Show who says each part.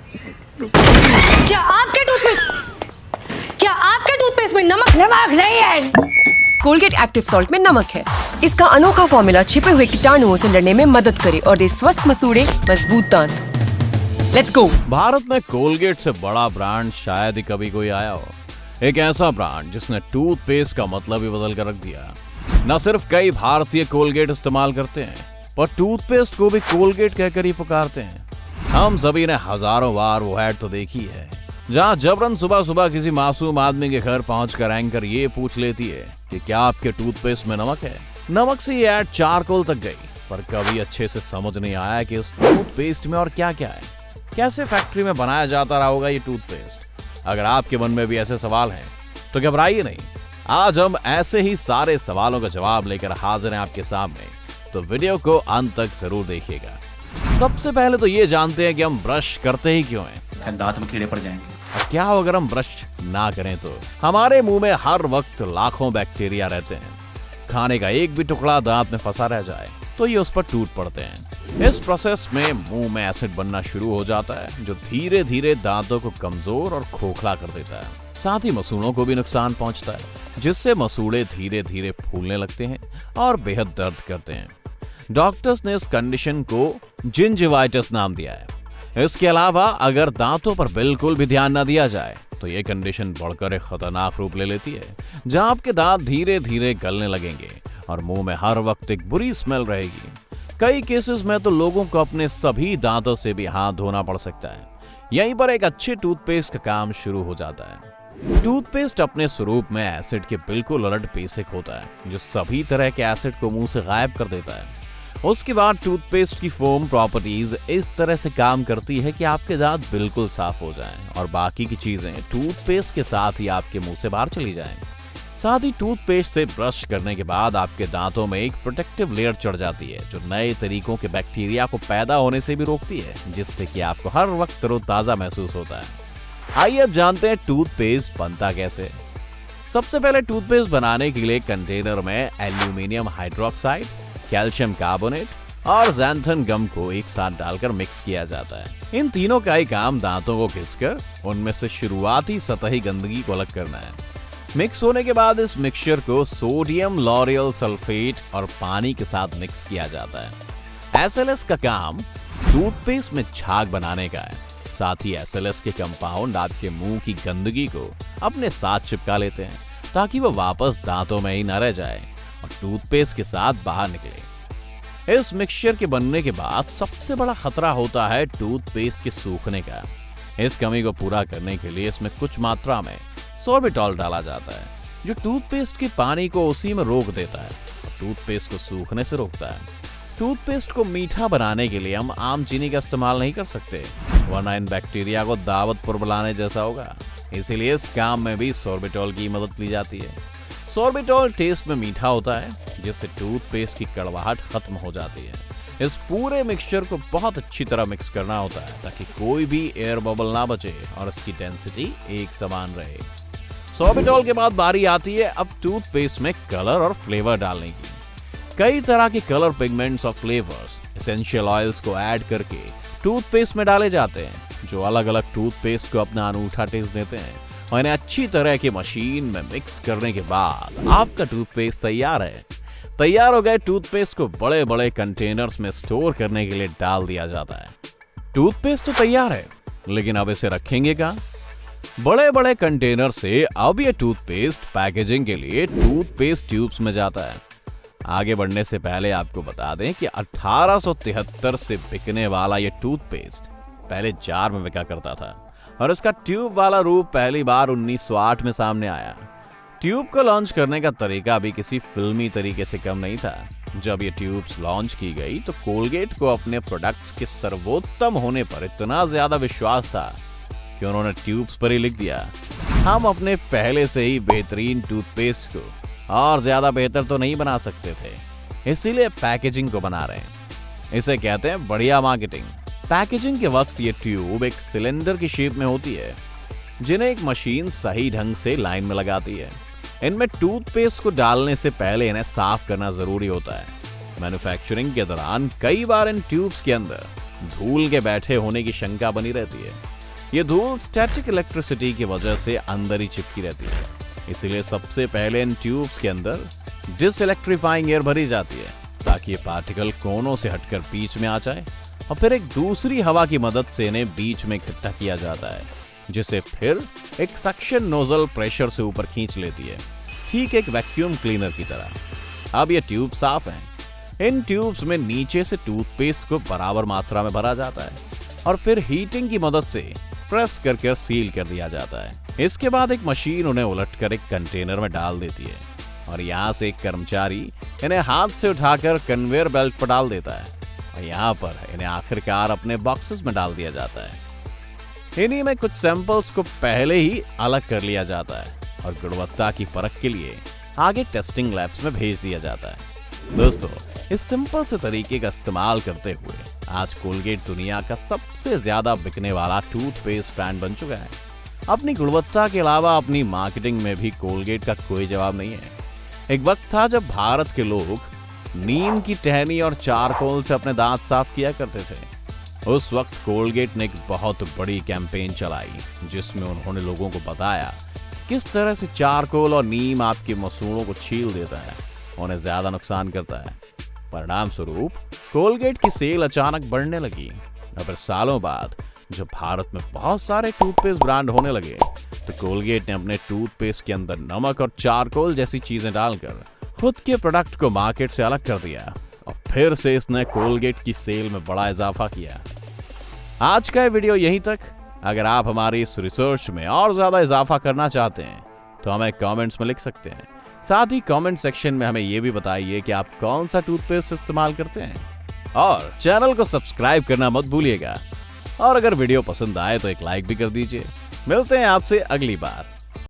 Speaker 1: क्या आपके टूथपेस्ट में नमक नहीं है?
Speaker 2: कोलगेट एक्टिव सॉल्ट में नमक है। इसका अनोखा फॉर्मूला छिपे हुए कीटाणुओं से लड़ने में मदद करे और दे स्वस्थ मसूड़े, मजबूत दांत। Let's go.
Speaker 3: भारत में कोलगेट से बड़ा ब्रांड शायद ही कभी कोई आया हो। एक ऐसा ब्रांड जिसने टूथपेस्ट का मतलब ही बदल कर रख दिया। न सिर्फ कई भारतीय कोलगेट इस्तेमाल करते हैं, पर टूथपेस्ट को भी कोलगेट कहकर ही पुकारते हैं। हम सभी ने हजारों बार वो ऐड तो देखी है, जहाँ जबरन सुबह सुबह किसी मासूम आदमी के घर पहुंचकर एंकर ये पूछ लेती है कि क्या आपके टूथपेस्ट में नमक है। नमक से ये ऐड चारकोल तक गई, पर कभी अच्छे से समझ नहीं आया कि इस टूथपेस्ट में और क्या क्या है, कैसे फैक्ट्री में बनाया जाता रहा होगा ये टूथपेस्ट। अगर आपके मन में भी ऐसे सवाल हैं तो घबराइए नहीं, आज हम ऐसे ही सारे सवालों का जवाब लेकर हाजिर हैं आपके सामने, तो वीडियो को अंत तक जरूर देखिएगा। सबसे पहले तो ये जानते हैं कि हम ब्रश करते ही क्यों हैं।
Speaker 4: दांत में कीड़े पड़ जाएंगे।
Speaker 3: और क्या हो अगर हम ब्रश ना करें तो? हमारे मुंह में हर वक्त लाखों बैक्टीरिया रहते हैं। खाने का एक भी टुकड़ा दांत में फंसा रह जाए तो ये उस पर टूट पड़ते हैं। इस प्रोसेस में मुंह में एसिड बनना शुरू हो जाता है, जो धीरे धीरे दांतों को कमजोर और खोखला कर देता है। साथ ही मसूड़ों को भी नुकसान पहुंचता है, जिससे मसूड़े धीरे धीरे फूलने लगते हैं और बेहद दर्द करते हैं। डॉक्टर्स ने इस कंडीशन को जिंजिवाइटिस नाम दिया है। इसके अलावा अगर दांतों पर बिल्कुल भी ध्यान न दिया जाए तो ये कंडीशन बढ़कर एक खतरनाक रूप ले लेती है, जहां आपके दांत धीरे धीरे गलने लगेंगे और मुंह में हर वक्त एक बुरी स्मेल रहेगी। कई केसेस में तो लोगों को अपने सभी दांतों से भी हाथ धोना पड़ सकता है। यहीं पर एक अच्छे टूथपेस्ट का काम शुरू हो जाता है। टूथपेस्ट अपने स्वरूप में एसिड के बिल्कुल उलट बेसिक होता है, जो सभी तरह के एसिड को मुंह से गायब कर देता है। उसके बाद टूथपेस्ट की फोम प्रॉपर्टीज इस तरह से काम करती है कि आपके दांत बिल्कुल साफ हो जाएं और बाकी की चीजें टूथपेस्ट के साथ ही आपके मुंह से बाहर चली जाएं। साथ ही टूथपेस्ट से ब्रश करने के बाद आपके दांतों में एक प्रोटेक्टिव लेयर चढ़ जाती है, जो नए तरीकों के बैक्टीरिया को पैदा होने से भी रोकती है, जिससे कि आपको हर वक्त तरोताजा महसूस होता है। आइए अब जानते हैं टूथपेस्ट बनता कैसे। सबसे पहले टूथपेस्ट बनाने के लिए कंटेनर में एल्यूमिनियम हाइड्रोक्साइड, कैल्शियम कार्बोनेट और ज़ैंथन गम को एक साथ डालकर मिक्स किया जाता है। इन तीनों का ही काम दांतों को घिसकर उनमें से शुरुआती सतही गंदगी को अलग करना है। मिक्स होने के बाद इस मिक्सचर को सोडियम लॉरियल सल्फेट और पानी के साथ मिक्स किया जाता है। एसएलएस का काम टूथपेस्ट में झाग बनाने का है। साथ ही एसएलएस के कंपाउंड आपके मुंह की गंदगी को अपने साथ चिपका लेते हैं, ताकि वो वापस दांतों में ही न रह जाए और टूथपेस्ट के साथ बाहर निकले। इस मिक्सचर के बनने के बाद सबसे बड़ा खतरा होता है टूथपेस्ट के सूखने का। इस कमी को पूरा करने के लिए इसमें कुछ मात्रा में सोर्बिटॉल डाला जाता है, जो टूथपेस्ट के पानी को उसी में रोक देता है और टूथपेस्ट को सूखने से रोकता है। टूथपेस्ट को मीठा बनाने के लिए हम आम चीनी का इस्तेमाल नहीं कर सकते, वरना इन बैक्टीरिया को दावत पर बुलाने जैसा होगा। इसीलिए इस काम में भी सोर्बिटॉल की मदद ली जाती है। सोर्बिटॉल टेस्ट में मीठा होता है, जिससे टूथपेस्ट की कड़वाहट खत्म हो जाती है। इस पूरे मिक्सचर को बहुत अच्छी तरह मिक्स करना होता है, ताकि कोई भी एयर बबल ना बचे और इसकी डेंसिटी एक समान रहे। सोर्बिटॉल के बाद बारी आती है अब टूथपेस्ट में कलर और फ्लेवर डालने की। कई तरह के कलर पिगमेंट्स और फ्लेवर्स एसेंशियल ऑयल्स को ऐड करके टूथपेस्ट में डाले जाते हैं, जो अलग अलग टूथपेस्ट को अपना अनूठा टेस्ट देते हैं। और इन्हें अच्छी तरह की मशीन में मिक्स करने के बाद आपका टूथपेस्ट तैयार है। तैयार हो गए टूथपेस्ट को बड़े बड़े कंटेनर्स में स्टोर करने के लिए डाल दिया जाता है। टूथपेस्ट तो तैयार है, लेकिन अब इसे रखेंगे कहाँ? बड़े बड़े कंटेनर से अब ये टूथपेस्ट पैकेजिंग के लिए टूथपेस्ट ट्यूब्स में जाता है। आगे बढ़ने से पहले आपको बता दें कि 1873 से बिकने वाला ये टूथपेस्ट पहले जार में बिका करता था और इसका ट्यूब वाला रूप पहली बार 1908 में सामने आया। ट्यूब को लॉन्च करने का तरीका भी किसी फिल्मी तरीके से कम नहीं था। जब ये ट्यूब्स लॉन्च की गई तो कोलगेट को अपने प्रोडक्ट्स के सर्वोत्तम होने पर इतना ज्यादा विश्वास था कि उन्होंने ट्यूब्स पर ही लिख दिया, हम अपने पहले से ही बेहतरीन टूथपेस्ट को और ज्यादा बेहतर तो नहीं बना सकते थे, इसीलिए पैकेजिंग को बना रहे हैं। इसे कहते हैं बढ़िया मार्केटिंग। पैकेजिंग के वक्त ये ट्यूब एक सिलेंडर की शेप में होती है, जिन्हें एक मशीन सही ढंग से लाइन में लगाती है। इनमें टूथपेस्ट को डालने से पहले इन्हें साफ करना जरूरी होता है। मैन्युफैक्चरिंग के दौरान कई बार इन ट्यूब्स के अंदर धूल के बैठे होने की शंका बनी रहती है। ये धूल स्टैटिक इलेक्ट्रिसिटी की वजह से अंदर ही चिपकी रहती है, इसीलिए सबसे पहले इन ट्यूब्स के अंदर डिसइलेक्ट्रीफाइंग एयर भरी जाती है ताकि ये पार्टिकल कोनों से हटकर बीच में आ जाए और फिर एक दूसरी हवा की मदद से इन्हें बीच में इकट्ठा किया जाता है, जिसे फिर एक सक्शन नोजल प्रेशर से ऊपर खींच लेती है, ठीक एक वैक्यूम क्लीनर की तरह। अब ये ट्यूब साफ हैं। इन ट्यूब्स में नीचे से टूथपेस्ट को बराबर मात्रा में भरा जाता है और फिर हीटिंग की मदद से प्रेस करके सील कर दिया जाता है। इसके बाद एक मशीन उन्हें उलटकर एक कंटेनर में डाल देती है और यहाँ से एक कर्मचारी इन्हें हाथ से उठाकर कन्वेयर बेल्ट पर डाल देता है और यहाँ पर इन्हें आखिरकार अपने बॉक्सेस में डाल दिया जाता है। इन्हीं में कुछ सैंपल्स को पहले ही अलग कर लिया जाता है और गुणवत्ता की परख के लिए आगे टेस्टिंग लैब्स में भेज दिया जाता है। दोस्तों, इस सिंपल से तरीके का इस्तेमाल करते हुए आज कोलगेट दुनिया का सबसे ज्यादा बिकने वाला टूथपेस्ट ब्रांड बन चुका है। अपनी गुणवत्ता के अलावा अपनी मार्केटिंग में भी कोलगेट का कोई जवाब नहीं है। एक वक्त था जब भारत के लोग नीम की टहनी और चारकोल से अपने दांत साफ किया करते थे। उस वक्त कोलगेट ने एक बहुत बड़ी कैंपेन चलाई जिसमें उन्होंने लोगों को बताया किस तरह से चारकोल और नीम आपके मसूड़ों को छील देता है, उन्हें ज्यादा नुकसान करता है। परिणाम स्वरूप कोलगेट की सेल अचानक बढ़ने लगी और फिर सालों बाद जब भारत में बहुत सारे टूथपेस्ट ब्रांड होने लगे तो कोलगेट ने अपने टूथपेस्ट के अंदर नमक और चारकोल जैसी चीजें डालकर खुद के प्रोडक्ट को मार्केट से अलग कर दिया और फिर से इसने कोलगेट की सेल में बड़ा इजाफा किया। आज का ये वीडियो यहीं तक। अगर आप हमारी इस रिसर्च में और ज्यादा इजाफा करना चाहते हैं तो हमें कमेंट्स में लिख सकते हैं। साथ ही कमेंट सेक्शन में हमें यह भी बताइए कि आप कौन सा टूथपेस्ट इस्तेमाल करते हैं और चैनल को सब्सक्राइब करना मत भूलिएगा। और अगर वीडियो पसंद आए तो एक लाइक भी कर दीजिए। मिलते हैं आपसे अगली बार।